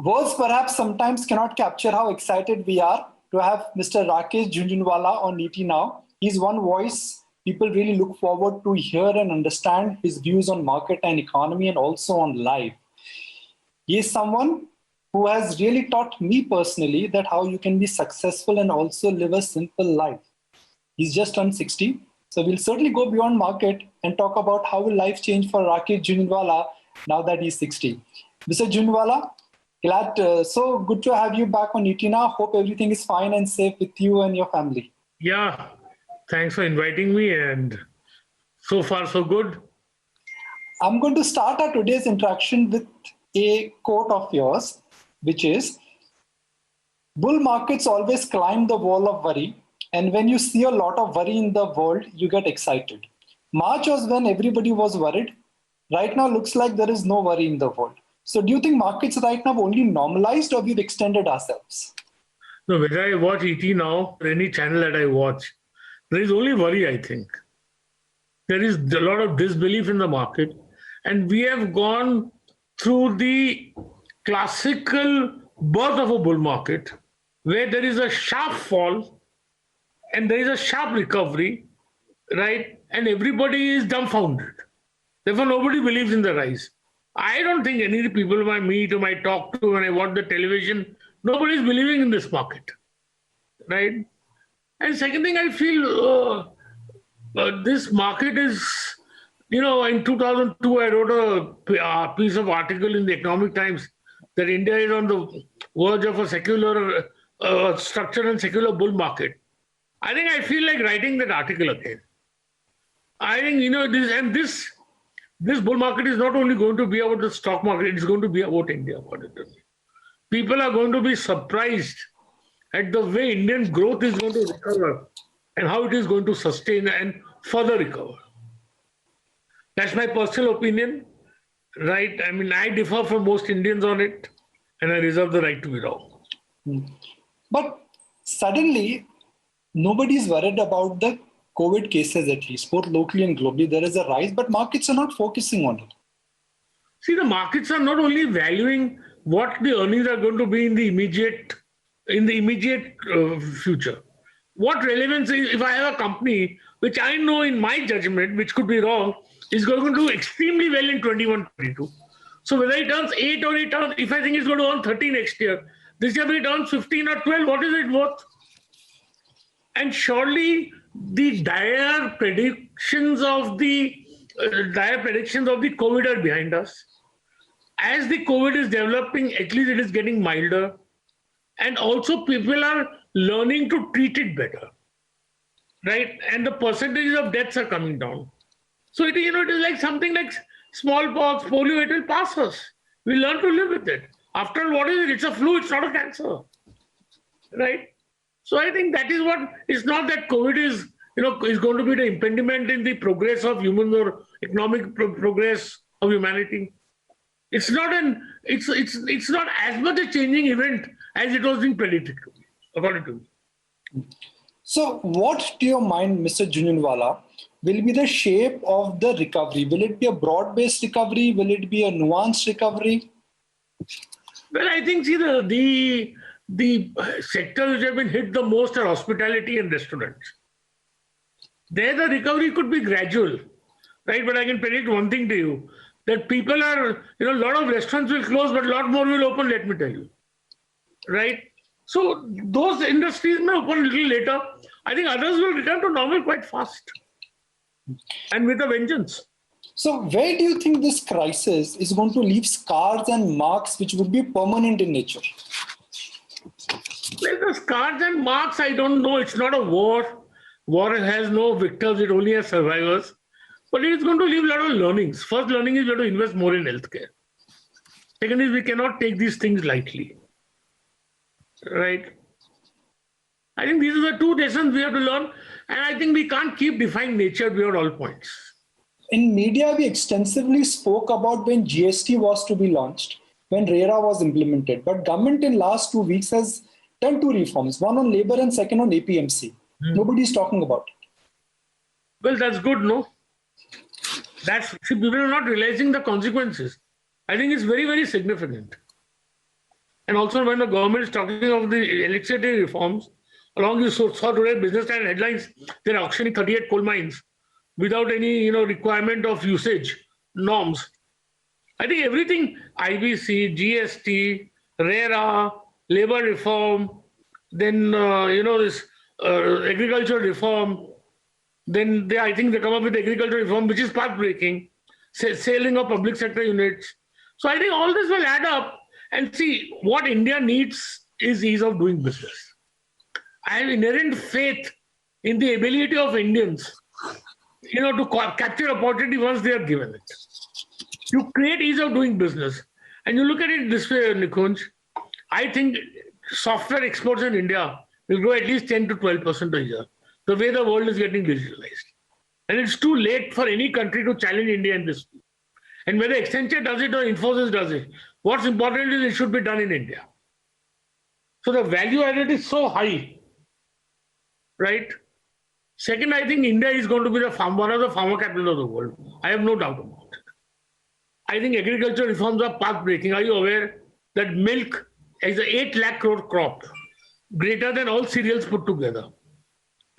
Words perhaps sometimes cannot capture how excited we are to have Mr. Rakesh Jhunjhunwala on ET Now. He's one voice people really look forward to hear and understand his views on market and economy and also on life. He is someone who has really taught me personally that how you can be successful and also live a simple life. He's just turned 60, so we'll certainly go beyond market and talk about how will life change for Rakesh Jhunjhunwala now that he's 60. Mr. Jhunjhunwala, so good to have you back on ET Now. Hope everything is fine and safe with you and your family. Yeah, thanks for inviting me, and so far so good. I'm going to start our today's interaction with a quote of yours, which is, bull markets always climb the wall of worry, and when you see a lot of worry in the world, you get excited. March was when everybody was worried. Right now looks like there is no worry in the world. So do you think markets right now have only normalized or we've extended ourselves? No, whether I watch ET Now or any channel that I watch, there is only worry, I think. There is a lot of disbelief in the market, and we have gone through the classical birth of a bull market where there is a sharp fall and there is a sharp recovery, right? And everybody is dumbfounded. Therefore, nobody believes in the rise. I don't think any of the people I meet or I talk to when I watch the television, nobody is believing in this market, right? And second thing, I feel this market is, in 2002, I wrote a piece of article in the Economic Times that India is on the verge of a secular structure and secular bull market. I feel like writing that article again. I think, this bull market is not only going to be about the stock market, it's going to be about India. People are going to be surprised at the way Indian growth is going to recover and how it is going to sustain and further recover. That's my personal opinion, right? I differ from most Indians on it, and I reserve the right to be wrong. But suddenly, nobody's worried about the COVID cases, at least, both locally and globally. There is a rise, but markets are not focusing on it. See, the markets are not only valuing what the earnings are going to be in the immediate future. What relevance is if I have a company which I know in my judgment, which could be wrong, is going to do extremely well in 21-22. So whether it earns 8 or it earns, if I think it's going to earn 30 next year, this year it earns 15 or 12, what is it worth? And surely the dire predictions of the COVID are behind us. As the COVID is developing, at least it is getting milder. And also people are learning to treat it better, right? And the percentages of deaths are coming down. So it is like something like smallpox, polio, it will pass us. We learn to live with it. After all, what is it? It's a flu, it's not a cancer, right? So I think that is what, it's not that COVID is going to be the impediment in the progress of humans or economic progress of humanity. It's not it's not as much a changing event as it was being predicted, according to me. So what, to your mind, Mr. Jhunjhunwala, will be the shape of the recovery? Will it be a broad-based recovery? Will it be a nuanced recovery? Well, I think, see, the sectors which have been hit the most are hospitality and restaurants. There the recovery could be gradual, right? But I can predict one thing to you, that people are, a lot of restaurants will close, but a lot more will open, let me tell you, right? So those industries may open a little later. I think others will return to normal quite fast and with a vengeance. So where do you think this crisis is going to leave scars and marks which would be permanent in nature? Well, the scars and marks, I don't know. It's not a war. War has no victors, it only has survivors. But it is going to leave a lot of learnings. First learning is we have to invest more in healthcare. Second is we cannot take these things lightly. Right? I think these are the two lessons we have to learn. And I think we can't keep defying nature beyond all points. In media, we extensively spoke about when GST was to be launched, when RERA was implemented. But government in last 2 weeks has done 2 reforms, one on labor and second on APMC. Nobody's talking about it. Well, that's good, no? People are not realizing the consequences. I think it's very, very significant. And also when the government is talking of the electricity reforms, along you saw today Business Times headlines, they're auctioning 38 coal mines without any requirement of usage norms. I think everything, IBC, GST, RERA, labor reform, then this agricultural reform. Then I think they come up with agricultural reform, which is path breaking, selling of public sector units. So I think all this will add up. And see, what India needs is ease of doing business. I have inherent faith in the ability of Indians, to capture opportunity once they are given it. You create ease of doing business. And you look at it this way, Nikunj, I think software exports in India will grow at least 10 to 12% a year, the way the world is getting digitalized. And it's too late for any country to challenge India in this. And whether Accenture does it or Infosys does it, what's important is it should be done in India. So the value added is so high, right? Second, I think India is going to be one of the pharma capital of the world. I have no doubt about it. I think agricultural reforms are path-breaking. Are you aware that milk is an 8 lakh crore crop, greater than all cereals put together,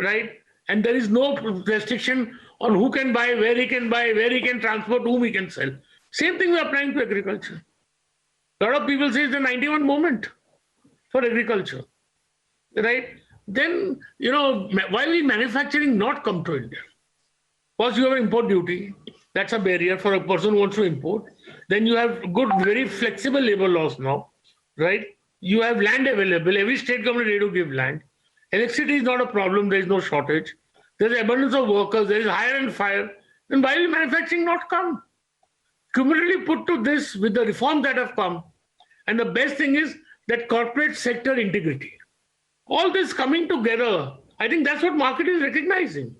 right? And there is no restriction on who can buy, where he can buy, where he can transport, whom he can sell. Same thing we are applying to agriculture. A lot of people say it's the 91 moment for agriculture, right? Then, why will manufacturing not come to India? First, you have import duty. That's a barrier for a person who wants to import. Then you have good, very flexible labor laws now, right? You have land available. Every state government is ready to give land. Electricity is not a problem. There is no shortage. There is abundance of workers. There is hire and fire. Then why will manufacturing not come? Cumulatively put to this with the reforms that have come. And the best thing is that corporate sector integrity. All this coming together, I think that's what market is recognizing.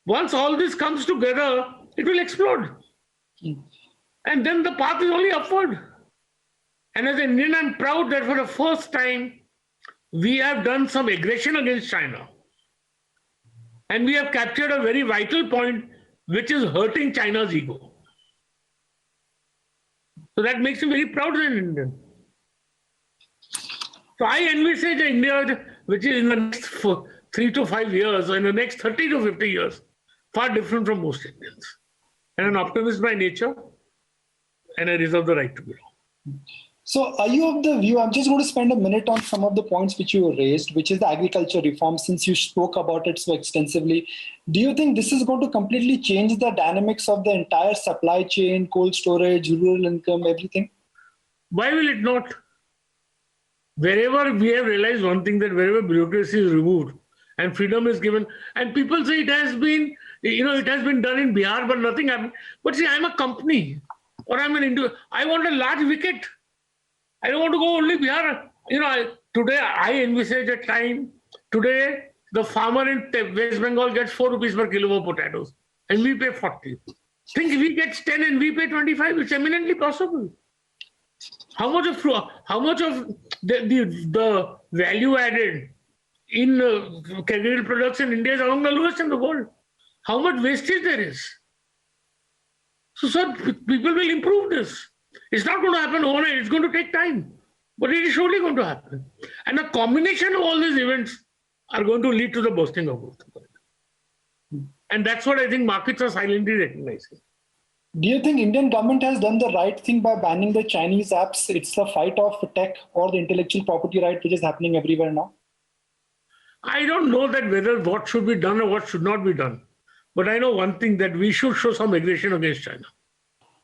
Once all this comes together, it will explode. And then the path is only upward. And as an Indian, I'm proud that for the first time, we have done some aggression against China. And we have captured a very vital point, which is hurting China's ego. So that makes me very proud as an Indian. So I envisage India, which is in the next 3 to 5 years, or in the next 30 to 50 years, far different from most Indians. And an optimist by nature, and I reserve the right to be wrong. So are you of the view, I'm just going to spend a minute on some of the points which you raised, which is the agriculture reform, since you spoke about it so extensively. Do you think this is going to completely change the dynamics of the entire supply chain, cold storage, rural income, everything? Why will it not? Wherever we have realized one thing, that wherever bureaucracy is removed and freedom is given, and people say it has been, it has been done in Bihar, but nothing happened. But see, I'm a company or I'm an individual. I want a large wicket. I don't want to go only Bihar. Today I envisage a time. Today, the farmer in West Bengal gets 4 rupees per kilo of potatoes and we pay 40. Think if he gets 10 and we pay 25, it's eminently possible. How much of the value added in agricultural products in India is among the lowest in the world? How much wastage there is? So people will improve this. It's not going to happen overnight. It's going to take time. But it is surely going to happen. And a combination of all these events are going to lead to the bursting of growth. And that's what I think markets are silently recognizing. Do you think Indian government has done the right thing by banning the Chinese apps? It's the fight of tech or the intellectual property right which is happening everywhere now? I don't know that whether what should be done or what should not be done. But I know one thing, that we should show some aggression against China.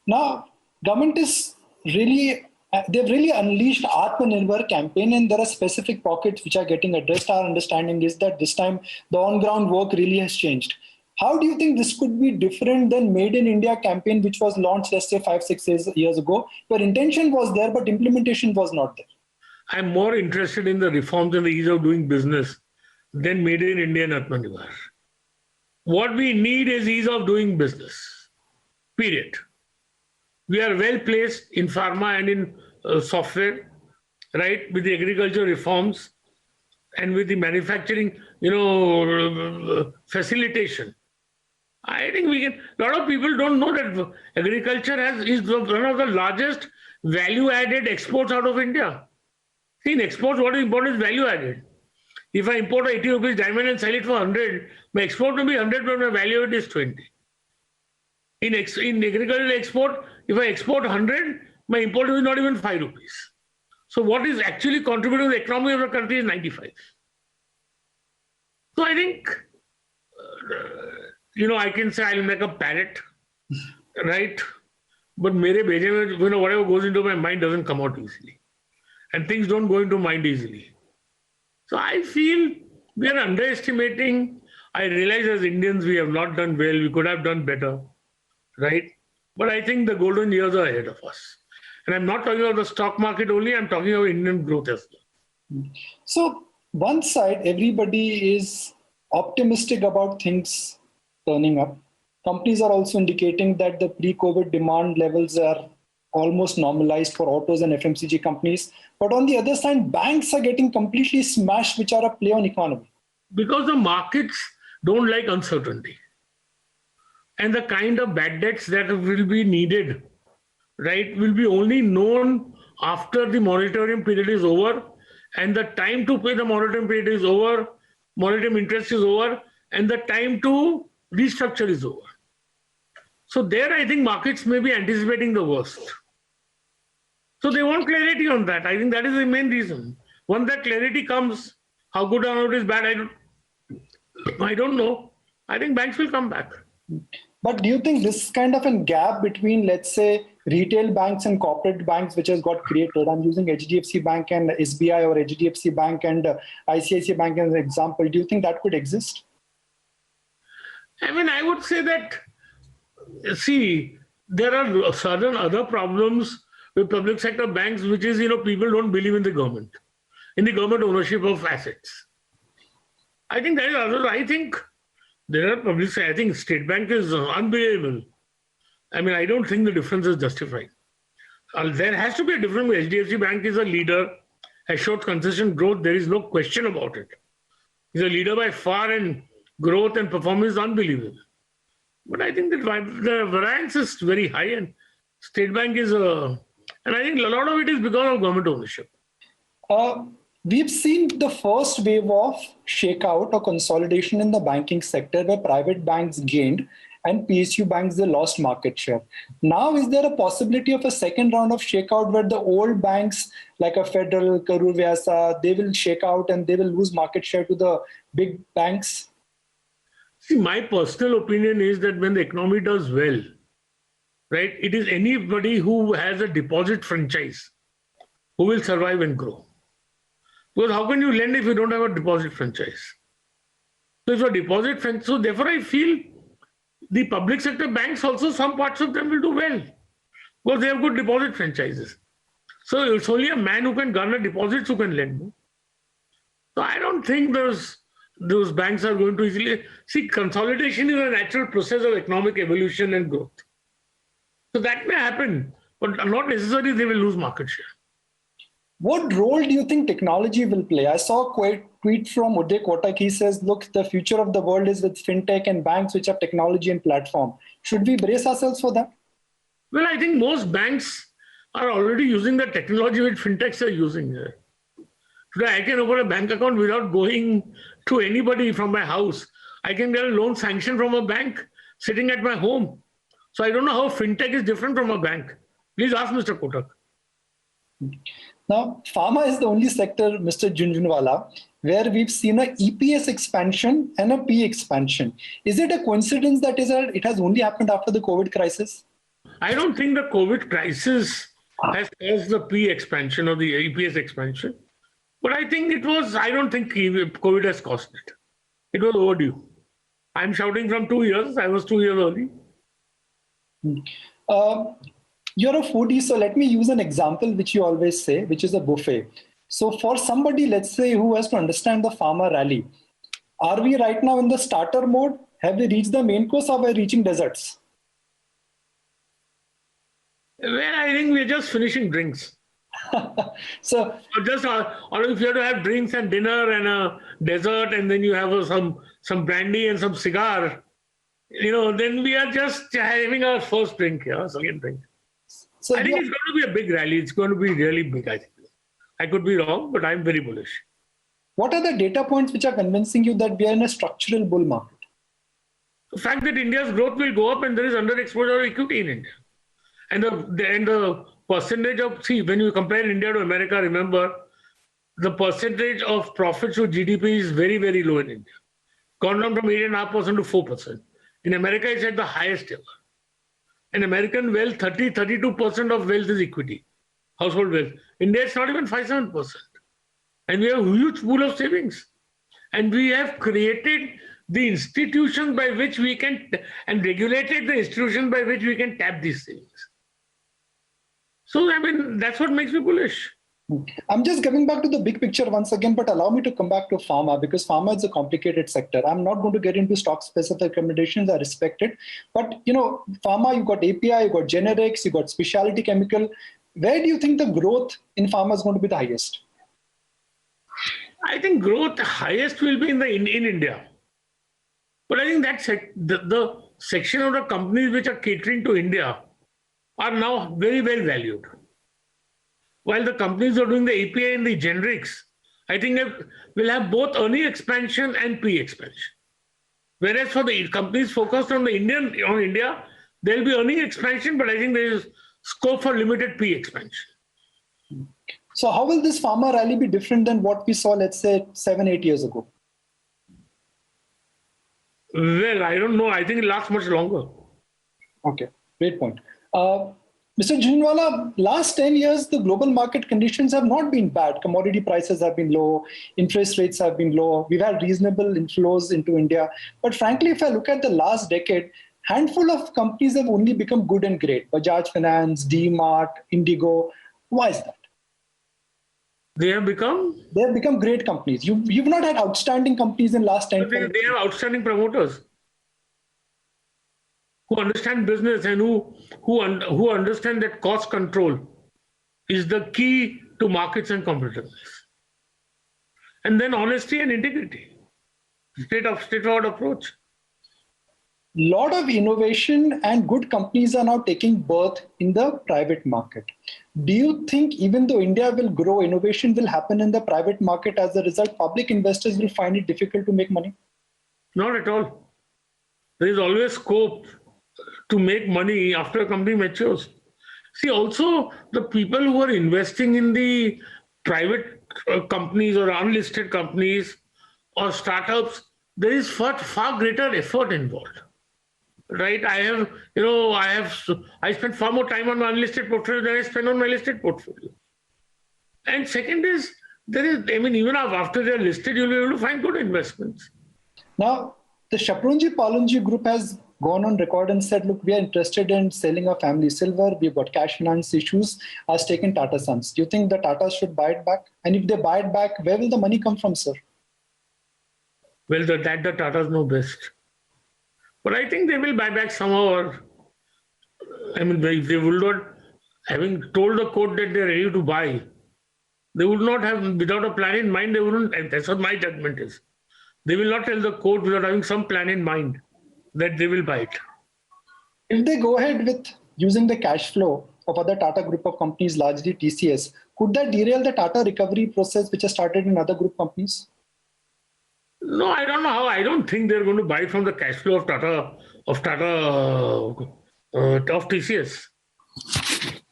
Now, government is really, they've really unleashed Atmanirbhar campaign, and there are specific pockets which are getting addressed. Our understanding is that this time the on-ground work really has changed. How do you think this could be different than Made in India campaign, which was launched, let's say, 5-6 years ago, where intention was there, but implementation was not there? I'm more interested in the reforms and the ease of doing business than Made in India and Atmanirbhar. What we need is ease of doing business, period. We are well placed in pharma and in software, right, with the agriculture reforms and with the manufacturing, facilitation. I think we can. A lot of people don't know that agriculture is one of the largest value-added exports out of India. See, in exports, what is important is value added. If I import a 80 rupees diamond and sell it for 100, my export will be 100, but my value of it is 20. In agricultural export, if I export 100, my import is not even 5 rupees. So what is actually contributing to the economy of the country is 95. So I think, I can say I'll make a parrot, right? But mere bheje mein, whatever goes into my mind doesn't come out easily. And things don't go into mind easily. So I feel we are underestimating. I realize as Indians we have not done well. We could have done better, right? But I think the golden years are ahead of us. And I'm not talking about the stock market only. I'm talking about Indian growth as well. So one side, everybody is optimistic about things turning up. Companies are also indicating that the pre-COVID demand levels are almost normalized for autos and FMCG companies. But on the other side, banks are getting completely smashed, which are a play on economy. Because the markets don't like uncertainty. And the kind of bad debts that will be needed, right, will be only known after the moratorium period is over and the time to pay the moratorium period is over, moratorium interest is over, and the time to restructure is over. So there, I think markets may be anticipating the worst. So they want clarity on that. I think that is the main reason. Once that clarity comes, how good or not is bad, I don't know. I think banks will come back. But do you think this kind of a gap between, let's say, retail banks and corporate banks, which has got created, I'm using HDFC Bank and SBI or HDFC Bank and ICICI Bank as an example, do you think that could exist? I mean, I would say that, see, there are certain other problems with public sector banks, which is, people don't believe in the government ownership of assets. I think that is other. I think there are public, I think State Bank is unbelievable. I mean, I don't think the difference is justified. There has to be a difference. HDFC Bank is a leader, has showed consistent growth. There is no question about it. He's a leader by far, and growth and performance is unbelievable. But I think that the variance is very high, and State Bank is and I think a lot of it is because of government ownership. We've seen the first wave of shakeout or consolidation in the banking sector where private banks gained and PSU banks, they lost market share. Now, is there a possibility of a second round of shakeout where the old banks like a Federal, Karur Vyasa, they will shake out and they will lose market share to the big banks? See, my personal opinion is that when the economy does well, right, it is anybody who has a deposit franchise who will survive and grow. Because how can you lend if you don't have a deposit franchise? So if a deposit franchise, so therefore I feel the public sector banks also, some parts of them will do well because they have good deposit franchises. So it's only a man who can garner deposits who can lend. So I don't think those banks are going to easily. See, consolidation is a natural process of economic evolution and growth. So that may happen, but not necessarily they will lose market share. What role do you think technology will play? I saw a tweet from Uday Kotak. He says, look, the future of the world is with fintech and banks which have technology and platform. Should we brace ourselves for that? Well, I think most banks are already using the technology which fintechs are using. Today, I can open a bank account without going to anybody from my house. I can get a loan sanction from a bank sitting at my home. So I don't know how fintech is different from a bank. Please ask Mr. Kotak. Now, pharma is the only sector, Mr. Jhunjhunwala, where we've seen a EPS expansion and a P expansion. Is it a coincidence that it has only happened after the COVID crisis? I don't think the COVID crisis has caused the P expansion or the EPS expansion. But I think I don't think COVID has caused it. It was overdue. I'm shouting from 2 years. I was 2 years early. You're a foodie, so let me use an example which you always say, which is a buffet. So for somebody, let's say, who has to understand the pharma rally, are we right now in the starter mode? Have we reached the main course or are we reaching desserts? Well, I think we're just finishing drinks. So just, or if you have to have drinks and dinner and a dessert and then you have some brandy and some cigar, then we are just having our first drink, second drink. So I think it's going to be a big rally. It's going to be really big, I think. I could be wrong, but I'm very bullish. What are the data points which are convincing you that we are in a structural bull market? The fact that India's growth will go up and there is underexposure of equity in India. And the percentage of, see, when you compare India to America, remember, the percentage of profits to GDP is very, very low in India. Gone down from 8.5% to 4%. In America, it's at the highest ever. In American wealth, 32% of wealth is equity, household wealth. India, it's not even 5-7%. And we have a huge pool of savings. And we have created the institutions by which we can, and regulated the institutions by which we can tap these savings. So, I mean, that's what makes me bullish. I'm just coming back to the big picture once again, but allow me to come back to pharma, because pharma is a complicated sector. I'm not going to get into stock-specific recommendations. I respect it. But, pharma, you've got API, you've got generics, you've got specialty chemical. Where do you think the growth in pharma is going to be the highest? I think growth highest will be in India. But I think that the section of the companies which are catering to India are now very well valued. While the companies are doing the API and the generics, I think will have both earning expansion and PE expansion. Whereas for the companies focused on India, there will be earning expansion, but I think there is scope for limited PE expansion. So how will this pharma rally be different than what we saw, let's say, 7-8 years ago? Well, I don't know. I think it lasts much longer. Okay, great point. Mr. Jhunjhunwala, last 10 years, the global market conditions have not been bad. Commodity prices have been low, interest rates have been low. We've had reasonable inflows into India. But frankly, if I look at the last decade, handful of companies have only become good and great. Bajaj Finance, DMart, Indigo. Why is that? They have become great companies. You've not had outstanding companies in last 10 years. They have outstanding promoters who understand business and who understand that cost control is the key to markets and competitiveness. And then honesty and integrity, straightforward approach. Lot of innovation and good companies are now taking birth in the private market. Do you think even though India will grow, innovation will happen in the private market? As a result, public investors will find it difficult to make money? Not at all. There is always scope to make money after a company matures. See, also the people who are investing in the private companies or unlisted companies or startups, there is far greater effort involved. Right? I spend far more time on my unlisted portfolio than I spend on my listed portfolio. And second is, even after they're listed, you'll be able to find good investments. Now, the Shapoorji Pallonji group has gone on record and said, look, we are interested in selling our family silver. We've got cash finance issues, has taken Tata Sons. Do you think the Tatas should buy it back? And if they buy it back, where will the money come from, sir? Well, the Tatas know best. But I think they will buy back somehow. If they will not, having told the court that they're ready to buy, they would not have, without a plan in mind, they wouldn't, and that's what my judgment is. They will not tell the court without having some plan in mind that they will buy it. If they go ahead with using the cash flow of other Tata group of companies, largely TCS, could that derail the Tata recovery process which has started in other group companies? No, I don't know how. I don't think they're going to buy from the cash flow of TCS.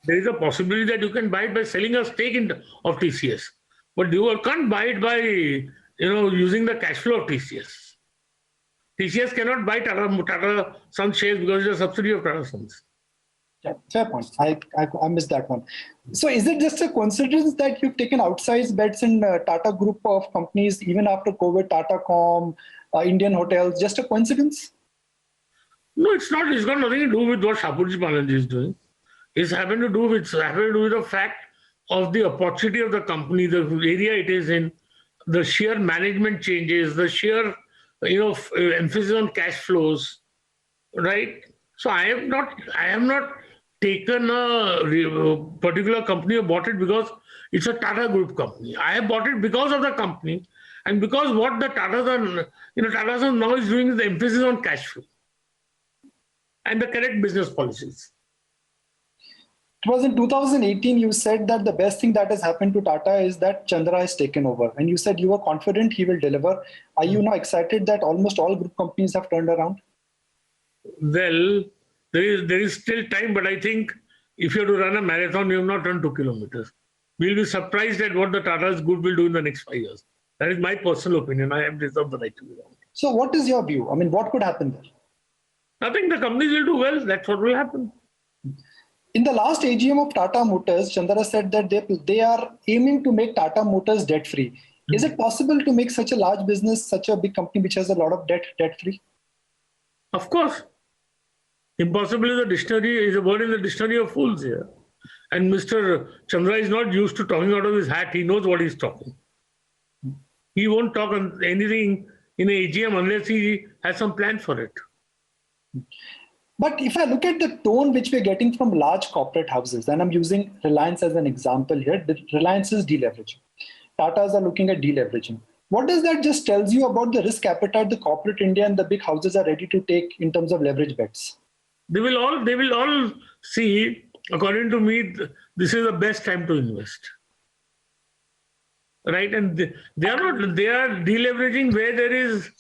There is a possibility that you can buy it by selling a stake of TCS, but you can't buy it by using the cash flow of TCS. TCS cannot buy Tata Sons shares because it's a subsidiary of Tata Sons. Yeah, fair point. I missed that one. So is it just a coincidence that you've taken outsized bets in Tata group of companies even after COVID, Tatacom, Indian Hotels, just a coincidence? No, it's not. It's got nothing to do with what Shapoorji Pallonji is doing. It's happened to do with the fact of the opportunity of the company, the area it is in, the sheer management changes, the sheer emphasis on cash flows, right? So I have not taken a particular company or bought it because it's a Tata Group company. I have bought it because of the company and because what the Tatas are, Tata now is doing is the emphasis on cash flow and the correct business policies. It was in 2018 you said that the best thing that has happened to Tata is that Chandra has taken over. And you said you were confident he will deliver. Are you now excited that almost all group companies have turned around? Well, there is still time, but I think if you have to run a marathon, you have not run 2 kilometers. We'll be surprised at what the Tata's Group will do in the next 5 years. That is my personal opinion. I have reserved the right to be wrong. So what is your view? I mean, what could happen there? Nothing. The companies will do well. That's what will happen. In the last AGM of Tata Motors, Chandra said that they are aiming to make Tata Motors debt-free. Is it possible to make such a large business, such a big company which has a lot of debt-free? Of course. Impossible is a word in the dictionary of fools here. And Mr. Chandra is not used to talking out of his hat. He knows what he's talking. He won't talk on anything in an AGM unless he has some plan for it. But if I look at the tone which we're getting from large corporate houses, and I'm using Reliance as an example here, Reliance is deleveraging. Tatas are looking at deleveraging. What does that just tells you about the risk appetite the corporate India and the big houses are ready to take in terms of leverage bets? They will all see, according to me, this is the best time to invest. Right? And they are deleveraging where there is,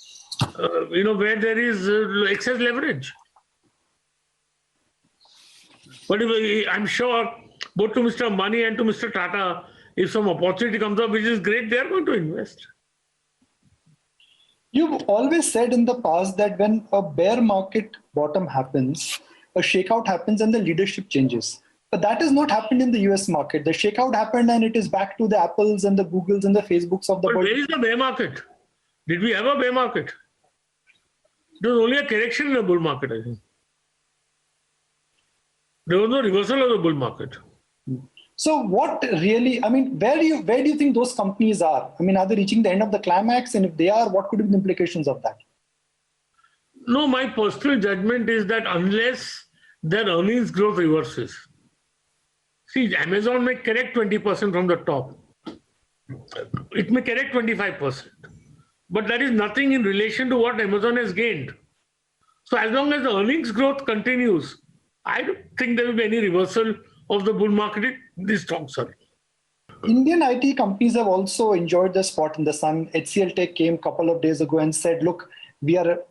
excess leverage. But I'm sure both to Mr. Ambani and to Mr. Tata, if some opportunity comes up, which is great, they are going to invest. You've always said in the past that when a bear market bottom happens, a shakeout happens and the leadership changes. But that has not happened in the US market. The shakeout happened and it is back to the Apples and the Googles and the Facebooks of the world. Where is the bear market? Did we have a bear market? There was only a correction in the bull market, I think. There was no reversal of the bull market. So what really, I mean, where do you think those companies are? I mean, are they reaching the end of the climax? And if they are, what could be the implications of that? No, my personal judgment is that unless their earnings growth reverses, see, Amazon may correct 20% from the top. It may correct 25%. But that is nothing in relation to what Amazon has gained. So as long as the earnings growth continues, I don't think there will be any reversal of the bull market. These stocks are. Indian IT companies have also enjoyed the spot in the sun. HCL Tech came a couple of days ago and said, look, we are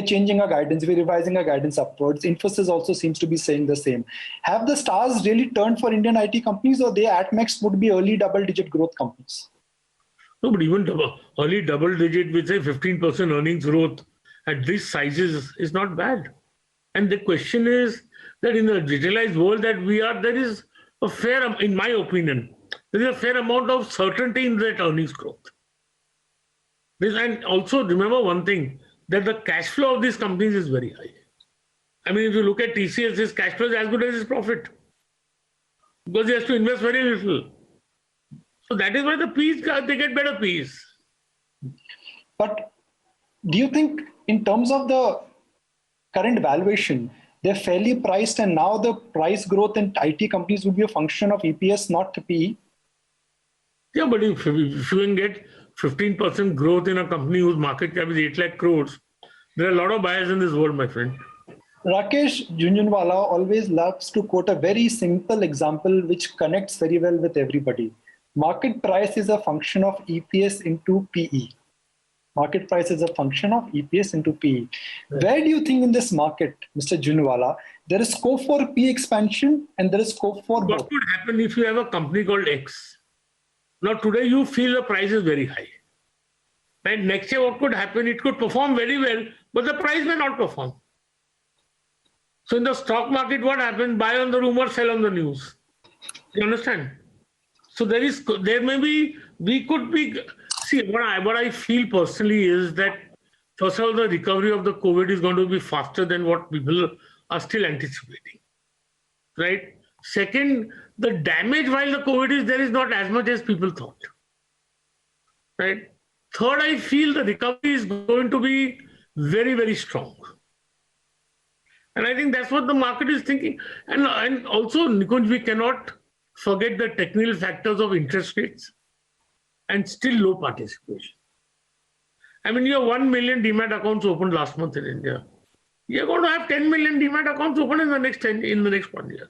changing our guidance, we're revising our guidance upwards. Infosys also seems to be saying the same. Have the stars really turned for Indian IT companies, or they at max would be early double-digit growth companies? No, but even early double-digit with say 15% earnings growth at these sizes is not bad. And the question is that in the digitalized world that we are, there is a fair, in my opinion, there is a fair amount of certainty in that earnings growth. And also remember one thing, that the cash flow of these companies is very high. I mean, if you look at TCS, his cash flow is as good as his profit, because he has to invest very little. So that is why the P's, they get better P's. But do you think in terms of the current valuation, they're fairly priced, and now the price growth in IT companies would be a function of EPS, not PE? Yeah, but if you can get 15% growth in a company whose market cap is 8 lakh crores, there are a lot of buyers in this world, my friend. Rakesh Jhunjhunwala always loves to quote a very simple example which connects very well with everybody. Market price is a function of EPS into PE. Market price is a function of EPS into PE. Right. Where do you think in this market, Mr. Jhunjhunwala, there is scope for PE expansion and there is scope for both? What would happen if you have a company called X? Now today you feel the price is very high. Right? Next year what could happen? It could perform very well, but the price may not perform. So in the stock market, what happens? Buy on the rumor, sell on the news. You understand? So there may be, we could be, see, what I feel personally is that, first of all, the recovery of the COVID is going to be faster than what people are still anticipating, right? Second, the damage while the COVID is there is not as much as people thought, right? Third, I feel the recovery is going to be very, very strong. And I think that's what the market is thinking. And also, Nikunj, we cannot forget the technical factors of interest rates and still low participation. I mean, you have 1 million Demat accounts opened last month in India. You're going to have 10 million Demat accounts open in the next 1 year.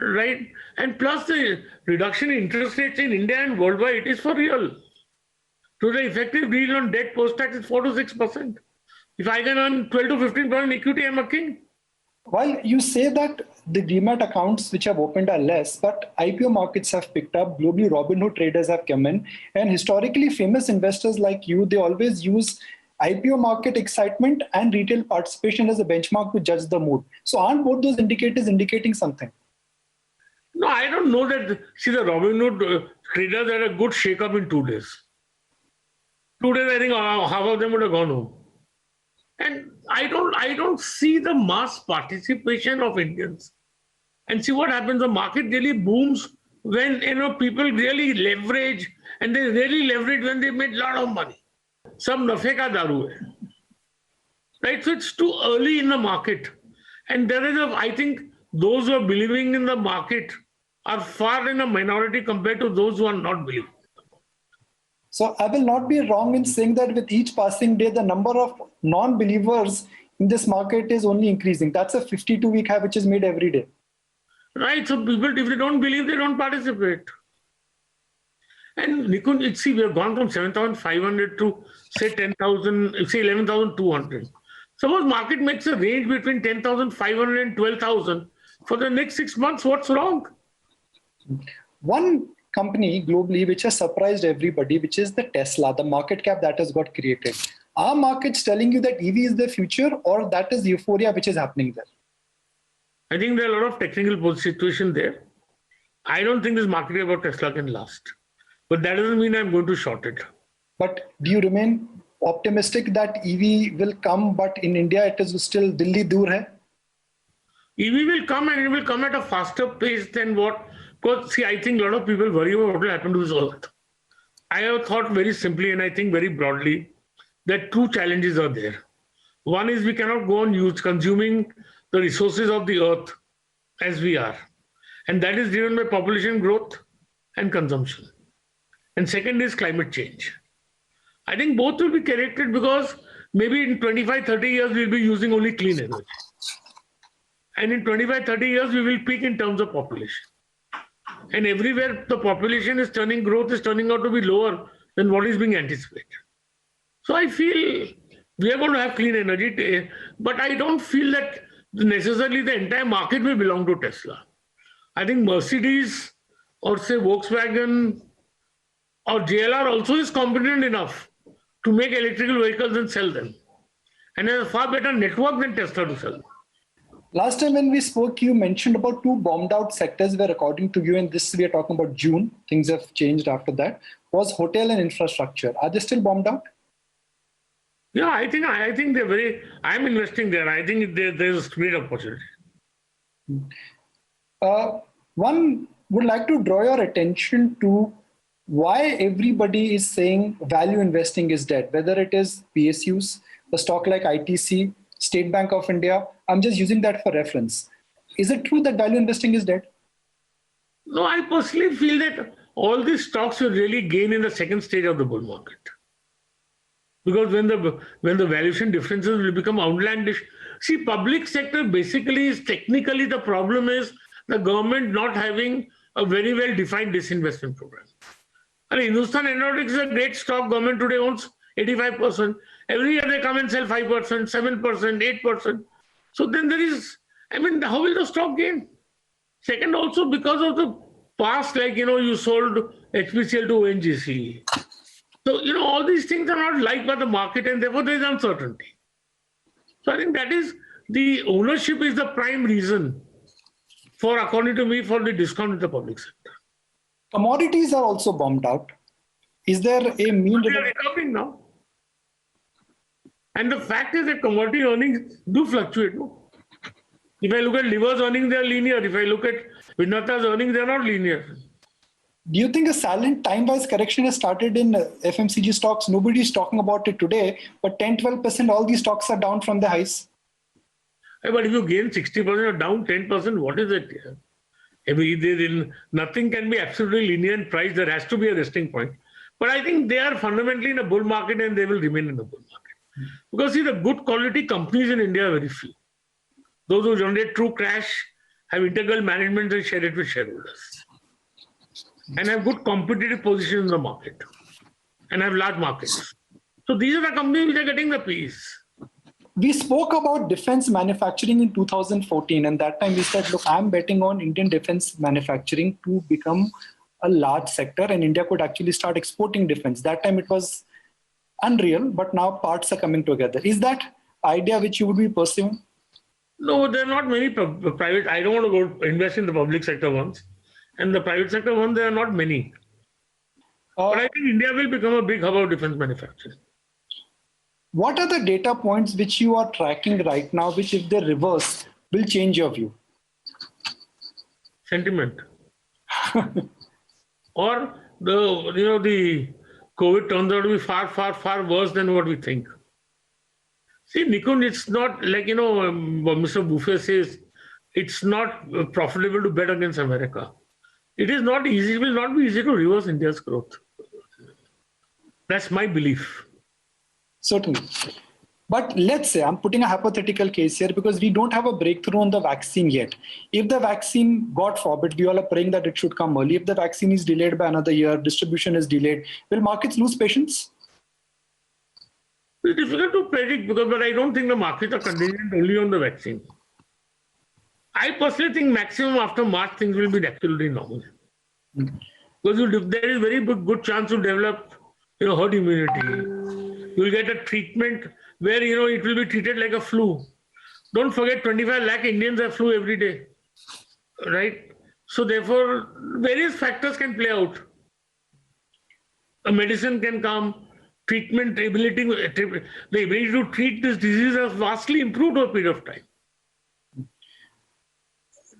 right? And plus the reduction in interest rates in India and worldwide is for real. So the effective yield on debt post-tax is 4 to 6%. If I can earn 12 to 15% equity, I'm a king. While you say that the demat accounts which have opened are less, but IPO markets have picked up, globally Robinhood traders have come in, and historically famous investors like you, they always use IPO market excitement and retail participation as a benchmark to judge the mood. So aren't both those indicators indicating something? No, I don't know that. See, the Robinhood traders had a good shake-up in 2 days. 2 days, I think half of them would have gone home. And I don't see the mass participation of Indians. And see what happens, the market really booms when people really leverage, and they really leverage when they made a lot of money. Some nafe ka daru hai. Right? So it's too early in the market. And there is I think those who are believing in the market are far in a minority compared to those who are not believing. So I will not be wrong in saying that with each passing day, the number of non-believers in this market is only increasing. That's a 52-week high which is made every day. Right. So people, if they don't believe, they don't participate. And Nikunj, see, we have gone from 7,500 to say 10,000, say 11,200. Suppose market makes a range between 10,500 and 12,000 for the next 6 months. What's wrong? One company globally which has surprised everybody, which is the Tesla, the market cap that has got created. Are markets telling you that EV is the future, or that is euphoria which is happening there? I think there are a lot of technical situation there. I don't think this market about Tesla can last. But that doesn't mean I'm going to short it. But do you remain optimistic that EV will come, but in India it is still Delhi dur hai? EV will come, and it will come at a faster pace than what. Because, see, I think a lot of people worry about what will happen to this earth. I have thought very simply, and I think very broadly, that 2 challenges are there. One is we cannot go on consuming the resources of the earth as we are. And that is driven by population growth and consumption. And second is climate change. I think both will be corrected because maybe in 25, 30 years, we'll be using only clean energy. And in 25, 30 years, we will peak in terms of population. And everywhere the population is growth is turning out to be lower than what is being anticipated. So I feel we are going to have clean energy, but I don't feel that necessarily the entire market will belong to Tesla. I think Mercedes or say Volkswagen or JLR also is competent enough to make electrical vehicles and sell them. And has a far better network than Tesla to sell them. Last time when we spoke, you mentioned about 2 bombed out sectors where, according to you, and this we are talking about June, things have changed after that, was hotel and infrastructure. Are they still bombed out? Yeah, I think they're very, I'm investing there. I think there's a great opportunity. One would like to draw your attention to why everybody is saying value investing is dead, whether it is PSUs, a stock like ITC, State Bank of India. I'm just using that for reference. Is it true that value investing is dead? No, I personally feel that all these stocks will really gain in the second stage of the bull market. Because when the valuation differences will become outlandish. See, public sector basically is technically the problem is the government not having a very well defined disinvestment program. I mean, Hindustan Aeronautics is a great stock. Government today owns 85%. Every year they come and sell 5%, 7%, 8%. So then there is, how will the stock gain? Second, also because of the past, like, you sold HPCL to ONGC. So, all these things are not liked by the market, and therefore there is uncertainty. So I think that is the ownership is the prime reason for, according to me, for the discount in the public sector. Commodities are also bombed out. Is there a mean? They are recovering now. And the fact is that commodity earnings do fluctuate. No? If I look at Liver's earnings, they are linear. If I look at Vedantha's earnings, they are not linear. Do you think a silent time-wise correction has started in FMCG stocks? Nobody is talking about it today, but 10-12%, all these stocks are down from the highs. But if you gain 60% or down 10%, what is it? Nothing can be absolutely linear in price. There has to be a resting point. But I think they are fundamentally in a bull market, and they will remain in a bull market. Because see, the good quality companies in India are very few. Those who generate true cash have integral management and share it with shareholders, and have good competitive position in the market, and have large markets. So these are the companies which are getting the Ps. We spoke about defense manufacturing in 2014, and that time we said, look, I'm betting on Indian defense manufacturing to become a large sector, and India could actually start exporting defense. That time it was unreal, but now parts are coming together. Is that idea which you would be pursuing? No, there are not many private. I don't want to go invest in the public sector ones, and the private sector ones, there are not many. But I think India will become a big hub of defense manufacturing. What are the data points which you are tracking right now, which if they reverse, will change your view? Sentiment. Or the COVID turns out to be far, far, far worse than what we think. See, Nikunj, it's not like, Mr. Buffet says, it's not profitable to bet against America. It is not easy. It will not be easy to reverse India's growth. That's my belief. Certainly. But let's say, I'm putting a hypothetical case here because we don't have a breakthrough on the vaccine yet. If the vaccine, God forbid, we all are praying that it should come early. If the vaccine is delayed by another year, distribution is delayed, will markets lose patience? It's difficult to predict but I don't think the markets are contingent only on the vaccine. I personally think maximum after March things will be absolutely normal. Because there is very good chance to develop herd immunity. You'll get a treatment where it will be treated like a flu. Don't forget 25 lakh Indians have flu every day. Right? So therefore various factors can play out. A medicine can come. The ability to treat this disease has vastly improved over a period of time.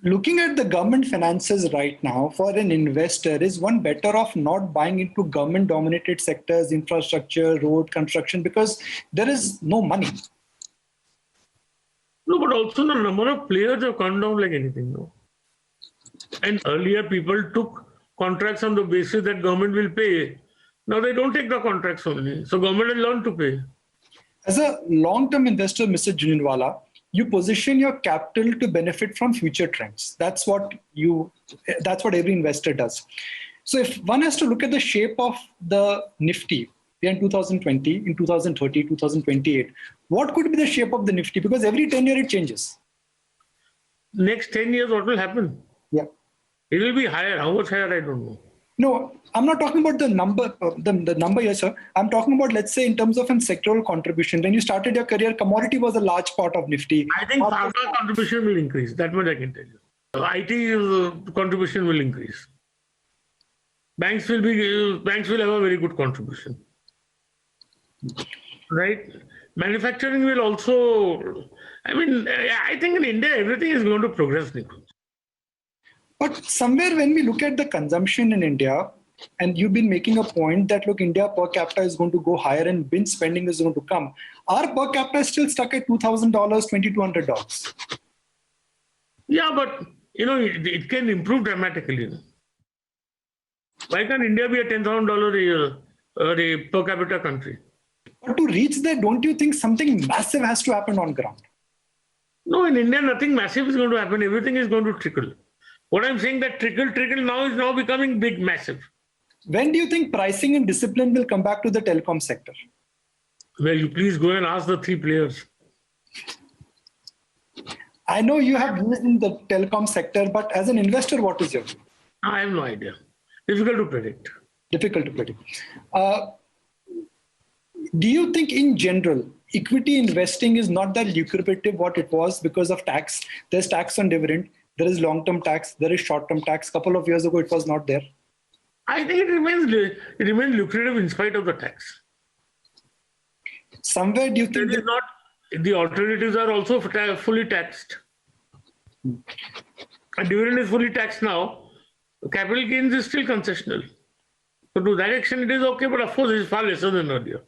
Looking at the government finances right now, for an investor, is one better off not buying into government-dominated sectors, infrastructure, road construction, because there is no money? No, but also the number of players have come down like anything. No? And earlier people took contracts on the basis that government will pay. Now they don't take the contracts only. So government has learned to pay. As a long-term investor, Mr. Jhunjhunwala, you position your capital to benefit from future trends. That's what every investor does. So if one has to look at the shape of the Nifty in 2020, in 2030, 2028, what could be the shape of the Nifty? Because every 10 years it changes. Next 10 years, what will happen? Yeah. It will be higher. How much higher, I don't know. No, I'm not talking about the number, the number here, sir. I'm talking about, let's say, in terms of a sectoral contribution. When you started your career, commodity was a large part of Nifty. I think pharma contribution will increase. That much I can tell you. IT contribution will increase. Banks will have a very good contribution. Right? Manufacturing will also, I think in India, everything is going to progress, Nikunj. But somewhere when we look at the consumption in India, and you've been making a point that, look, India per capita is going to go higher and bin spending is going to come. Our per capita is still stuck at $2,000, $2,200. Yeah, but, it can improve dramatically. Why can't India be a $10,000 a year per capita country? But to reach there, don't you think something massive has to happen on ground? No, in India, nothing massive is going to happen. Everything is going to trickle. What I'm saying that trickle now is now becoming big, massive. When do you think pricing and discipline will come back to the telecom sector? Well, you please go and ask the three players. I know you have used in the telecom sector, but as an investor, what is your view? I have no idea. Difficult to predict. Difficult to predict. Do you think in general, equity investing is not that lucrative what it was because of tax? There's tax on dividend. There is long-term tax. There is short-term tax. A couple of years ago, it was not there. I think it remains lucrative in spite of the tax. Somewhere, do you think the alternatives are also fully taxed? A dividend is fully taxed now. Capital gains is still concessional. So to that extent, it is okay, but of course, it is far lesser than earlier.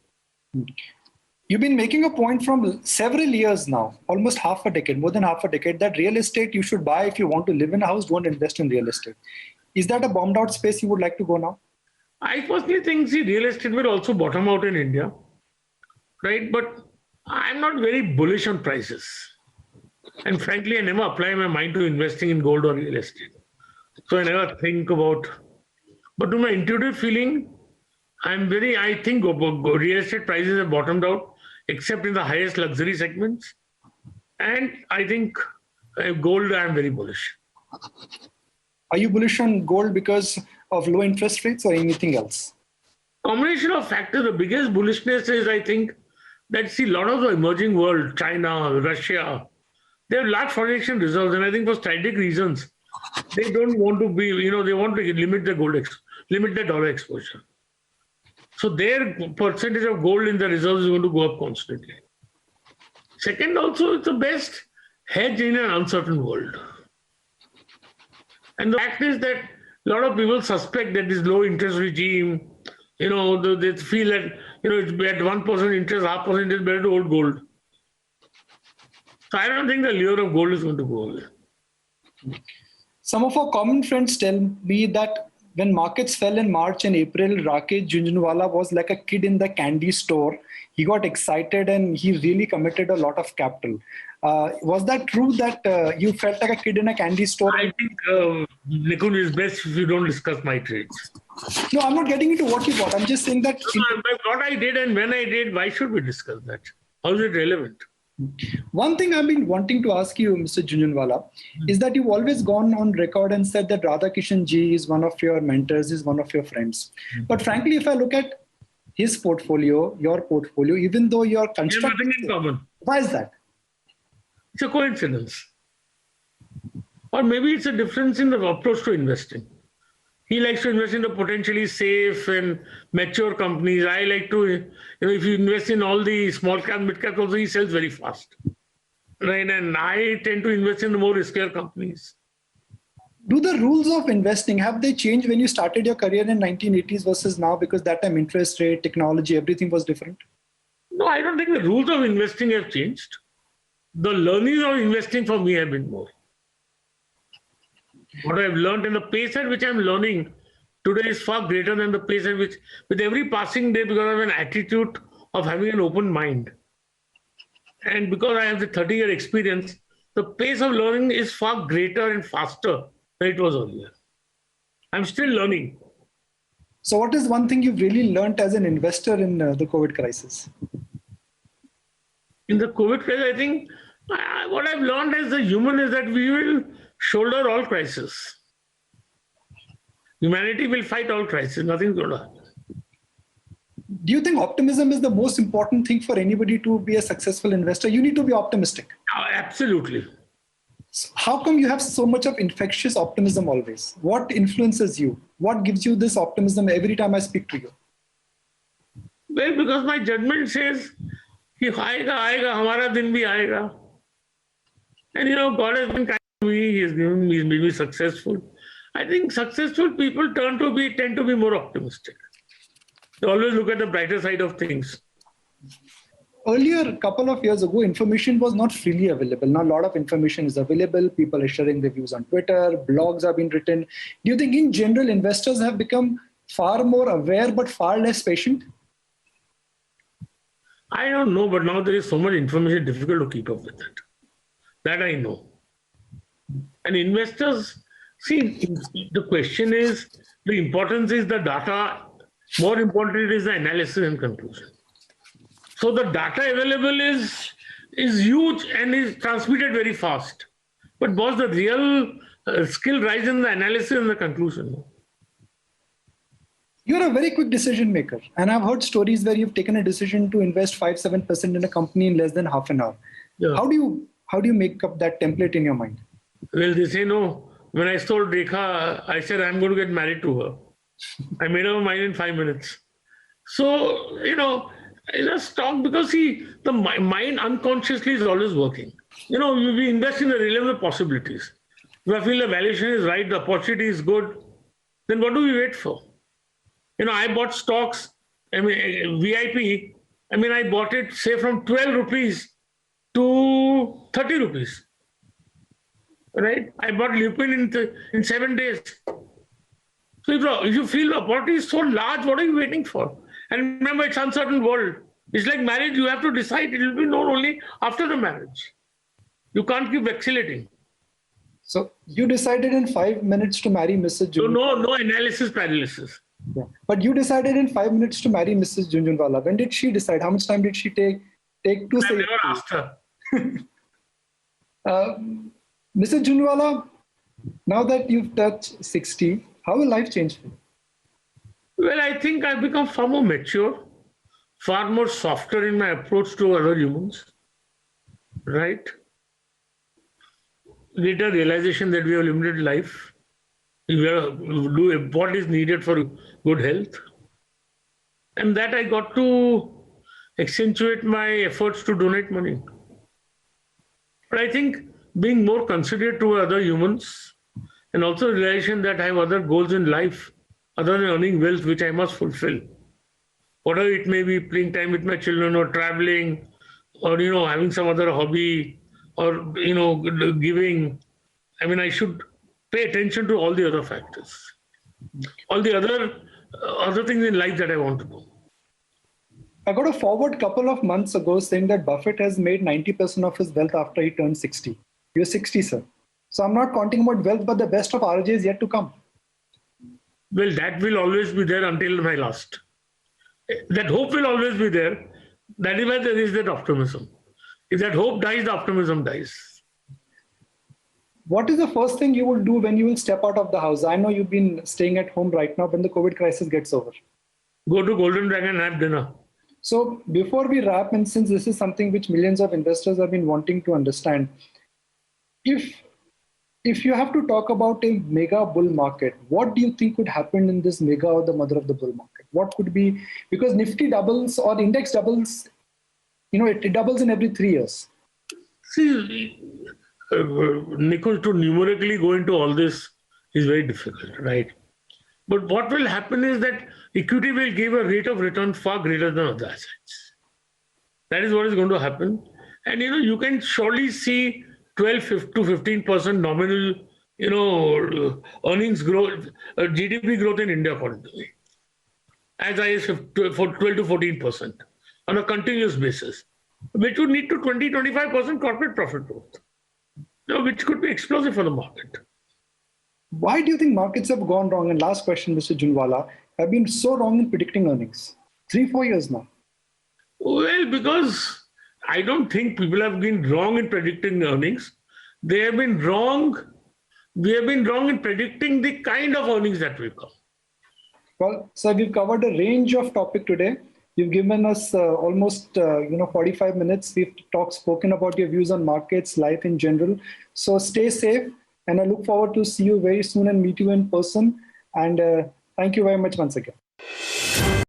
You've been making a point from several years now, almost half a decade, more than half a decade, that real estate you should buy if you want to live in a house, don't invest in real estate. Is that a bombed out space you would like to go now? I personally think, real estate will also bottom out in India, right? But I'm not very bullish on prices. And frankly, I never apply my mind to investing in gold or real estate. So I never think about, but to my intuitive feeling, I think real estate prices have bottomed out, except in the highest luxury segments. And I think gold, I'm very bullish. Are you bullish on gold because of low interest rates or anything else? Combination of factors. The biggest bullishness is, I think, that see a lot of the emerging world, China, Russia, they have large foreign exchange reserves, and I think for strategic reasons, they don't want to be, they want to limit limit the dollar exposure. So their percentage of gold in the reserves is going to go up constantly. Second, also, it's the best hedge in an uncertain world. And the fact is that a lot of people suspect that this low interest regime, they feel that, it's at 1% interest, 0.5% is better to hold gold. So I don't think the lure of gold is going to go away. Some of our common friends tell me that when markets fell in March and April, Rakesh Jhunjhunwala was like a kid in the candy store. He got excited and he really committed a lot of capital. Was that true that you felt like a kid in a candy store? I think, Nikunj, is best if you don't discuss my trades. No, I'm not getting into what you bought. I'm just saying that... What I did and when I did, why should we discuss that? How is it relevant? One thing I've been wanting to ask you, Mr. Jhunjhunwala, is that you've always gone on record and said that Radhakishan Ji is one of your mentors, is one of your friends. But frankly, if I look at his portfolio, your portfolio, even though you're constructing... nothing in common. Why is that? It's a coincidence. Or maybe it's a difference in the approach to investing. He likes to invest in the potentially safe and mature companies. I like to, if you invest in all the small cap, mid cap, also he sells very fast. Right? And I tend to invest in the more riskier companies. Do the rules of investing, have they changed when you started your career in 1980s versus now? Because that time interest rate, technology, everything was different. No, I don't think the rules of investing have changed. The learnings of investing for me have been more. What I've learned and the pace at which I'm learning today is far greater than the pace at which, with every passing day, because I have an attitude of having an open mind. And because I have the 30-year experience, the pace of learning is far greater and faster than it was earlier. I'm still learning. So what is one thing you've really learned as an investor in the COVID crisis? In the COVID crisis, I think what I've learned as a human is that we will shoulder all crises. Humanity will fight all crises. Nothing's going to happen. Do you think optimism is the most important thing for anybody to be a successful investor? You need to be optimistic. Absolutely. So how come you have so much of infectious optimism always? What influences you? What gives you this optimism every time I speak to you? Well, because my judgment says, कि आएगा आएगा हमारा दिन भी आएगा. And God has been kind to me. He's made me successful. I think successful people tend to be more optimistic. They always look at the brighter side of things. Earlier, a couple of years ago, information was not freely available. Now a lot of information is available. People are sharing their views on Twitter. Blogs have been written. Do you think in general investors have become far more aware but far less patient? I don't know, but now there is so much information, difficult to keep up with it. That I know. And investors, see, the question is, the importance is the data. More important is the analysis and conclusion. So the data available is huge and is transmitted very fast. But boss, the real skill lies in the analysis and the conclusion. You're a very quick decision maker. And I've heard stories where you've taken a decision to invest 5-7% in a company in less than half an hour. Yeah. How do you make up that template in your mind? Well, they say no. When I told Rekha, I said, I'm going to get married to her. I made up my mind in 5 minutes. So, just talk, because see, the mind unconsciously is always working. We invest in the realm of possibilities. If I feel the valuation is right, the opportunity is good, then what do we wait for? I bought stocks, VIP, I bought it, say, from 12 rupees to 30 rupees. Right? I bought Lupin in 7 days. So if you feel the opportunity is so large, what are you waiting for? And remember, it's uncertain world. It's like marriage, you have to decide. It will be known only after the marriage. You can't keep vacillating. So you decided in 5 minutes to marry Mrs. So Junjunwala. no analysis paralysis. Yeah. But you decided in 5 minutes to marry Mrs. Junjunwala. When did she decide? How much time did she take to I've say? never asked her. Mrs. Junjunwala, now that you've touched 60, how will life change for you? Well, I think I've become far more mature, far more softer in my approach to other humans, right? Greater realization that we have limited life. We have to do what is needed for good health. And that I got to accentuate my efforts to donate money. But I think being more considerate to other humans and also realization that I have other goals in life other than earning wealth, which I must fulfill. Whatever it may be, playing time with my children or traveling or, having some other hobby or, giving. I mean, I should pay attention to all the other factors, all the other things in life that I want to do. I got a forward couple of months ago saying that Buffett has made 90% of his wealth after he turned 60. You're 60, sir. So I'm not counting about wealth, but the best of RJ is yet to come. Well, that will always be there until my last. That hope will always be there. That is why there is that optimism. If that hope dies, the optimism dies. What is the first thing you will do when you will step out of the house? I know you've been staying at home right now when the COVID crisis gets over. Go to Golden Dragon and have dinner. So before we wrap, and since this is something which millions of investors have been wanting to understand, if you have to talk about a mega bull market, what do you think would happen in this mega or the mother of the bull market? What could be, because Nifty doubles or the index doubles, it doubles in every 3 years. See, Nikhil, to numerically go into all this is very difficult, right? But what will happen is that equity will give a rate of return far greater than other assets. That is what is going to happen. And, you can surely see 12 to 15% nominal, earnings growth, GDP growth in India, according to me, as high as 12 to 14% on a continuous basis, which would lead to 20-25% corporate profit growth, which could be explosive for the market. Why do you think markets have gone wrong? And last question, Mr. Junjunwala, have been so wrong in predicting earnings? 3-4 years now. Well, because I don't think people have been wrong in predicting earnings. They have been wrong. We have been wrong in predicting the kind of earnings that will come. Well, sir, we've covered a range of topic today. You've given us almost 45 minutes. We've spoken about your views on markets, life in general. So stay safe, and I look forward to see you very soon and meet you in person. And thank you very much once again.